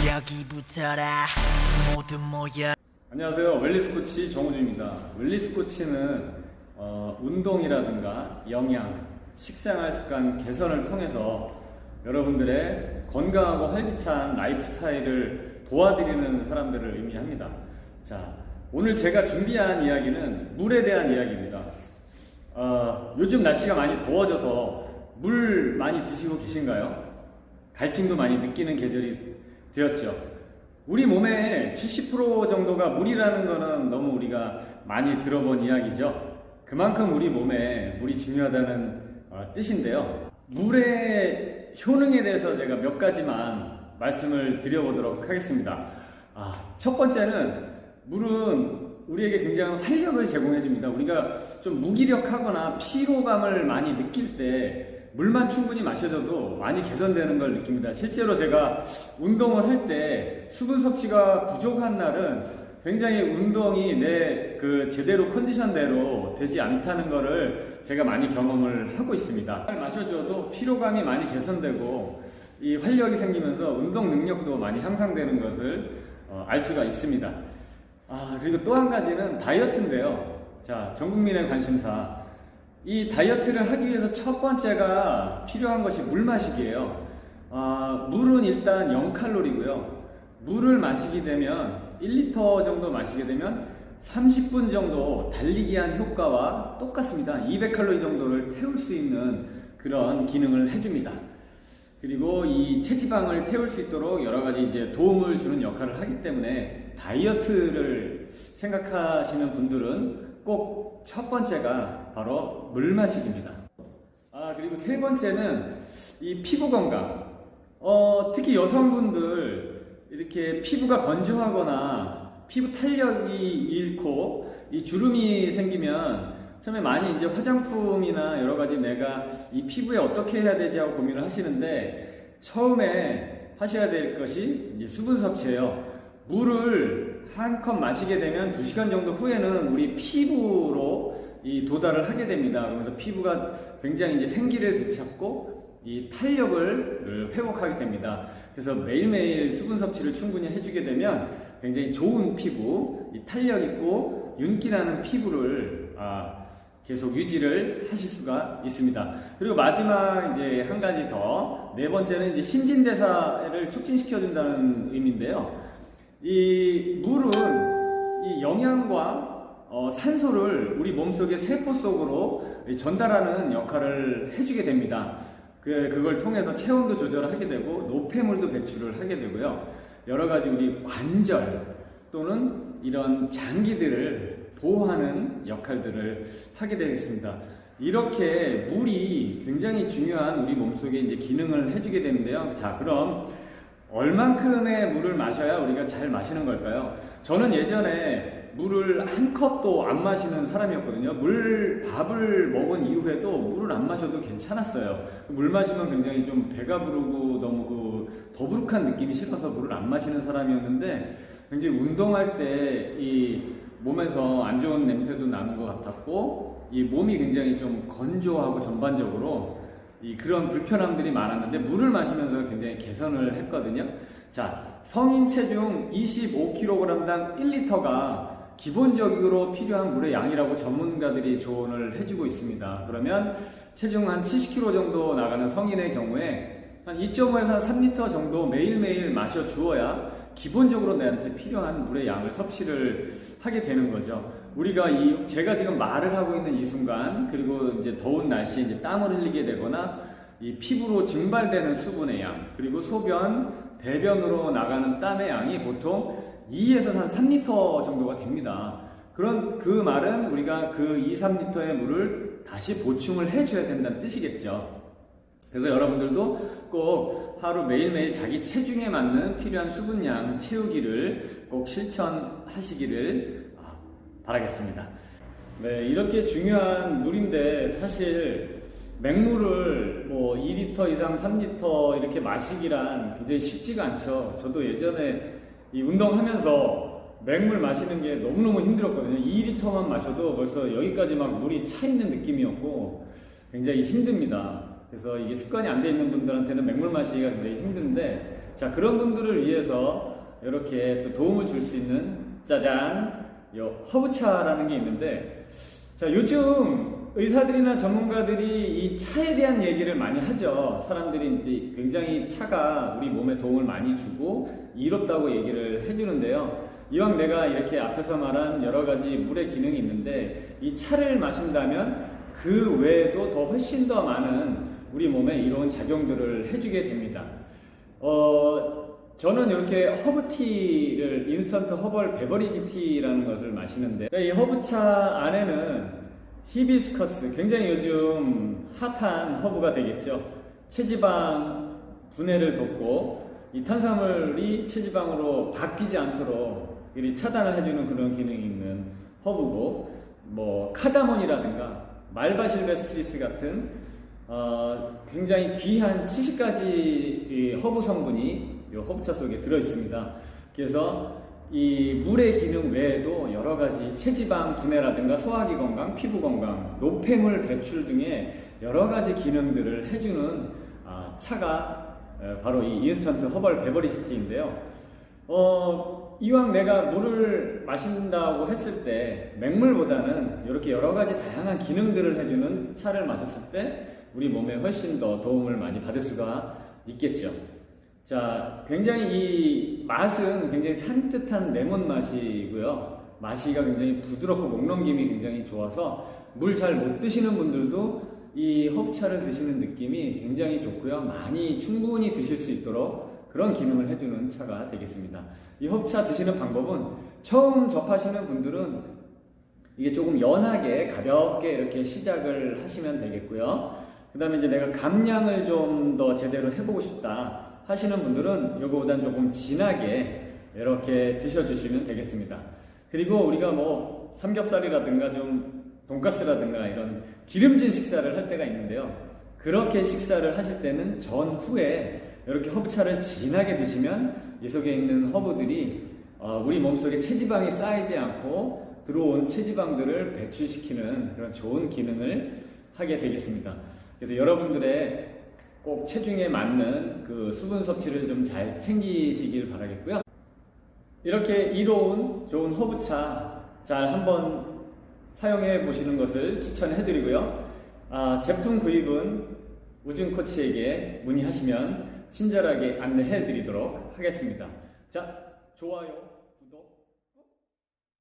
여기 붙어라 모두 모여. 안녕하세요. 웰니스 코치 정우주입니다. 웰니스 코치는 운동이라든가 영양, 식생활 습관 개선을 통해서 여러분들의 건강하고 활기찬 라이프 스타일을 도와드리는 사람들을 의미합니다. 자, 오늘 제가 준비한 이야기는 물에 대한 이야기입니다. 요즘 날씨가 많이 더워져서 물 많이 드시고 계신가요? 갈증도 많이 느끼는 계절이 되었죠. 우리 몸의 70% 정도가 물이라는 거는 너무 우리가 많이 들어본 이야기죠. 그만큼 우리 몸에 물이 중요하다는 뜻인데요. 물의 효능에 대해서 제가 몇 가지만 말씀을 드려보도록 하겠습니다. 첫 번째는 물은 우리에게 굉장한 활력을 제공해줍니다. 우리가 좀 무기력하거나 피로감을 많이 느낄 때 물만 충분히 마셔줘도 많이 개선되는 걸 느낍니다. 실제로 제가 운동을 할 때 수분 섭취가 부족한 날은 굉장히 운동이 내 제대로 컨디션대로 되지 않다는 거를 제가 많이 경험을 하고 있습니다. 마셔줘도 피로감이 많이 개선되고 이 활력이 생기면서 운동 능력도 많이 향상되는 것을 알 수가 있습니다. 그리고 또 한 가지는 다이어트인데요. 자, 전 국민의 관심사. 이 다이어트를 하기 위해서 첫 번째가 필요한 것이 물 마시기예요. 물은 일단 0칼로리고요. 물을 마시게 되면 1리터 정도 마시게 되면 30분 정도 달리기 한 효과와 똑같습니다. 200칼로리 정도를 태울 수 있는 그런 기능을 해줍니다. 그리고 이 체지방을 태울 수 있도록 여러 가지 이제 도움을 주는 역할을 하기 때문에 다이어트를 생각하시는 분들은 꼭 첫 번째가 바로 물 마시기입니다. 그리고 세 번째는 이 피부 건강. 특히 여성분들 이렇게 피부가 건조하거나 피부 탄력이 잃고 이 주름이 생기면 처음에 많이 이제 화장품이나 여러 가지 내가 이 피부에 어떻게 해야 되지 하고 고민을 하시는데 처음에 하셔야 될 것이 이제 수분 섭취예요. 물을 한 컵 마시게 되면 2시간 정도 후에는 우리 피부로 이 도달을 하게 됩니다. 그래서 피부가 굉장히 이제 생기를 되찾고 이 탄력을 회복하게 됩니다. 그래서 매일매일 수분 섭취를 충분히 해주게 되면 굉장히 좋은 피부, 이 탄력 있고 윤기 나는 피부를 계속 유지를 하실 수가 있습니다. 그리고 마지막 이제 한 가지 더, 네 번째는 이제 신진대사를 촉진시켜준다는 의미인데요. 이 물은 이 영양과 산소를 우리 몸속의 세포 속으로 전달하는 역할을 해주게 됩니다. 그걸 통해서 체온도 조절하게 되고 노폐물도 배출을 하게 되고요. 여러 가지 우리 관절 또는 이런 장기들을 보호하는 역할들을 하게 되겠습니다. 이렇게 물이 굉장히 중요한 우리 몸속에 이제 기능을 해주게 되는데요. 자, 그럼 얼만큼의 물을 마셔야 우리가 잘 마시는 걸까요? 저는 예전에 물을 한 컵도 안 마시는 사람이었거든요. 밥을 먹은 이후에도 물을 안 마셔도 괜찮았어요. 물 마시면 굉장히 좀 배가 부르고 너무 더부룩한 느낌이 싫어서 물을 안 마시는 사람이었는데 굉장히 운동할 때 이 몸에서 안 좋은 냄새도 나는 것 같았고 이 몸이 굉장히 좀 건조하고 전반적으로 그런 불편함들이 많았는데 물을 마시면서 굉장히 개선을 했거든요. 자, 성인 체중 25kg당 1리터가 기본적으로 필요한 물의 양이라고 전문가들이 조언을 해주고 있습니다. 그러면 체중 한 70kg 정도 나가는 성인의 경우에 한 2.5에서 3리터 정도 매일매일 마셔 주어야 기본적으로 내한테 필요한 물의 양을 섭취를 하게 되는 거죠. 우리가 제가 지금 말을 하고 있는 이 순간, 그리고 이제 더운 날씨에 이제 땀을 흘리게 되거나 이 피부로 증발되는 수분의 양, 그리고 소변, 대변으로 나가는 땀의 양이 보통 2에서 한 3리터 정도가 됩니다. 그 말은 우리가 2, 3리터의 물을 다시 보충을 해줘야 된다는 뜻이겠죠. 그래서 여러분들도 꼭 하루 매일매일 자기 체중에 맞는 필요한 수분량 채우기를 꼭 실천하시기를 바라겠습니다. 네, 이렇게 중요한 물인데 사실 맹물을 2리터 이상 3리터 이렇게 마시기란 굉장히 쉽지가 않죠. 저도 예전에 이 운동하면서 맹물 마시는 게 너무너무 힘들었거든요. 2리터만 마셔도 벌써 여기까지 막 물이 차 있는 느낌이었고 굉장히 힘듭니다. 그래서 이게 습관이 안 돼 있는 분들한테는 맹물 마시기가 굉장히 힘든데 자, 그런 분들을 위해서 이렇게 또 도움을 줄 수 있는 짜잔, 요 허브차라는 게 있는데, 자, 요즘 의사들이나 전문가들이 이 차에 대한 얘기를 많이 하죠. 사람들이 이제 굉장히 차가 우리 몸에 도움을 많이 주고 이롭다고 얘기를 해주는데요. 이왕 내가 이렇게 앞에서 말한 여러 가지 물의 기능이 있는데, 이 차를 마신다면 그 외에도 더 훨씬 더 많은 우리 몸에 이로운 작용들을 해주게 됩니다. 저는 이렇게 허브티를, 인스턴트 허벌 베버리지 티라는 것을 마시는데, 이 허브차 안에는 히비스커스, 굉장히 요즘 핫한 허브가 되겠죠. 체지방 분해를 돕고 이 탄수화물이 체지방으로 바뀌지 않도록 차단을 해주는 그런 기능이 있는 허브고, 뭐 카다몬이라든가 말바실베스트리스 같은 굉장히 귀한 70가지 허브 성분이 이 허브차 속에 들어 있습니다. 그래서 이 물의 기능 외에도 여러 가지 체지방 분해라든가 소화기 건강, 피부 건강, 노폐물 배출 등의 여러 가지 기능들을 해주는 차가 바로 이 인스턴트 허벌 베버리지 티인데요. 이왕 내가 물을 마신다고 했을 때 맹물보다는 이렇게 여러 가지 다양한 기능들을 해주는 차를 마셨을 때 우리 몸에 훨씬 더 도움을 많이 받을 수가 있겠죠. 자, 굉장히 이 맛은 굉장히 산뜻한 레몬 맛이고요. 마시가 굉장히 부드럽고 목넘김이 굉장히 좋아서 물 잘 못 드시는 분들도 이 허브차를 드시는 느낌이 굉장히 좋고요. 많이 충분히 드실 수 있도록 그런 기능을 해주는 차가 되겠습니다. 이 허브차 드시는 방법은 처음 접하시는 분들은 이게 조금 연하게 가볍게 이렇게 시작을 하시면 되겠고요. 그 다음에 이제 내가 감량을 좀 더 제대로 해보고 싶다 하시는 분들은 이거보단 조금 진하게 이렇게 드셔주시면 되겠습니다. 그리고 우리가 뭐 삼겹살이라든가 좀 돈가스라든가 이런 기름진 식사를 할 때가 있는데요. 그렇게 식사를 하실 때는 전후에 이렇게 허브차를 진하게 드시면 이 속에 있는 허브들이 우리 몸속에 체지방이 쌓이지 않고 들어온 체지방들을 배출시키는 그런 좋은 기능을 하게 되겠습니다. 그래서 여러분들의 꼭 체중에 맞는 그 수분 섭취를 좀 잘 챙기시길 바라겠고요. 이렇게 이로운 좋은 허브차 잘 한번 사용해 보시는 것을 추천해 드리고요. 제품 구입은 우준 코치에게 문의하시면 친절하게 안내해 드리도록 하겠습니다. 자, 좋아요.